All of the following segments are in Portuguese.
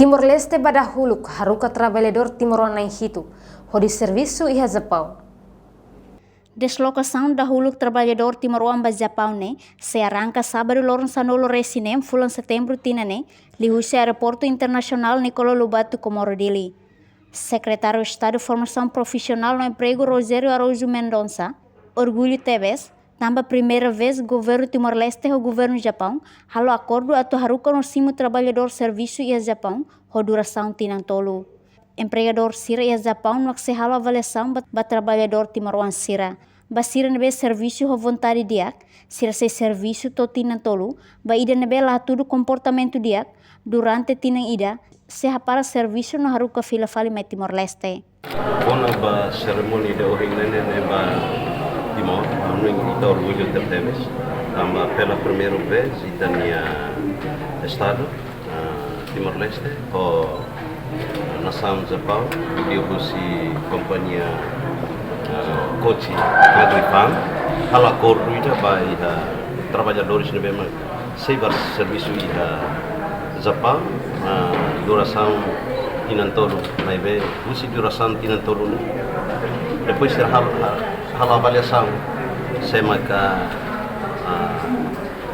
Timor-Leste badahuluk haruka trabalhador timoronai hitu, hodi serviço e Japão. Deslocação da huluk trabalhador timoruan ba Japão ne se arranca sábado loron sanolo resinem fulan setembro tinane lihusi aeroporto internacional Nicolau Lobato Comoro Dili. Secretário de Estado de Formação Profissional no Emprego Rogério Araújo Mendonça, orgulho TVS, tamba primeira vez governo Timor-Leste e o governo Japão, halo acordo atu haruka no simo trabalhador serviço e Japão, ho duração tinantolo. Empregador Sira e Japão no se halo avaliação ba trabalhador Timoruan Sira. Ba Sira nebe serviço ho vontade diak, Sira se serviço to tinantolo, ba ida nebe lá tudo comportamento diak, durante tinang ida, se para serviço no haruka fila fali mai Timor-Leste. Bona ba cerimônia de origem ba Timor, anu ita orgulho tertemes, tamba pela primeira vez itania Estado Timor-Leste o nação Japão, dia busi companhia Kochi Agrifam, hal acordo ita by trabalhadores nebe ma seibar serviço ita Japão, duração tinantolo, mas be busi duração tinantolo depois ter hal avaliação semaka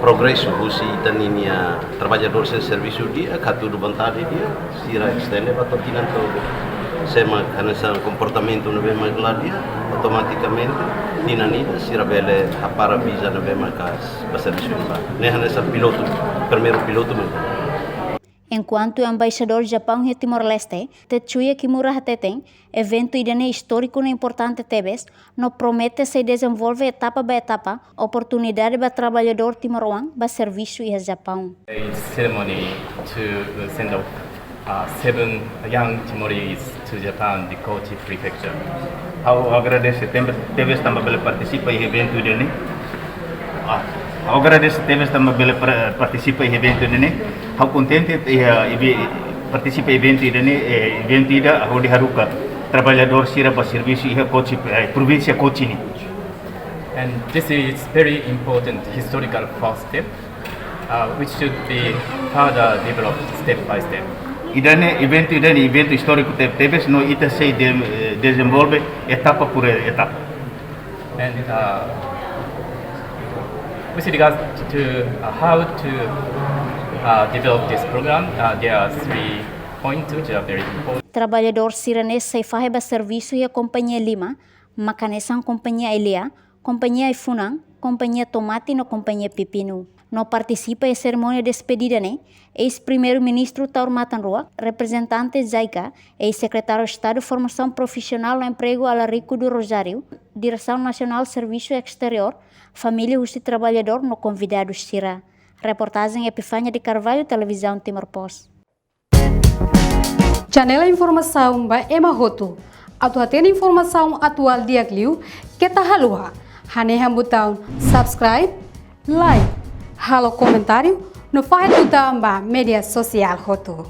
progresso busi taninia trabalhadores sem serviço dia katudo vontade dia sira extende para tinantolo semaka nessa comportamento no bem mais dia automaticamente tinanida sira bele para visa no bem mais para serviço nessa piloto primeiro piloto Enquanto o embaixador Japão e Timor-Leste, Tetsuya Kimura Hateten, evento idane histórico e importante TVS, no promete se desenvolve etapa por etapa, oportunidade para trabalhador timoruan, para serviço e Japão. It's ceremony to send off 7 young Timoris to Japan, the Kochi prefecture. Ao agradeço TVS também pela participa em evento idane. Ao agradeço TVS também pela participa em evento idane. How contente participa evento idane evento ida ao de haruka trabalhador sira para serviço e Kochi província Kochi ni. And this is very important historical first step, which should be further developed step by step. Idane evento histórico TVS no ita se desenvolve etapa por etapa. And with regards to how to develop this program, there are 3 points which are very important. Trabalhador siranês sai faheba serviço e a companhia Lima, macanesan companhia Elia, companhia Ifunang, companhia Tomate no companhia Pepino. No participa em cerimônia de despedida, né? Ex-primeiro-ministro Taur Matanrua, representante Zaica, ex-secretário de Estado de Formação Profissional no Emprego Alarico do Rosário, Direção Nacional de Serviço Exterior, Família Justi Trabalhador no convidado Sira. Reportagem Epifânia de Carvalho, Televisão Timor Post. Janela Informação by Emma Roto. Atuaten informação atual dia Liu, que tá halua. Haneha botão subscribe, like, halo comentário, no faz botão ba media social Roto.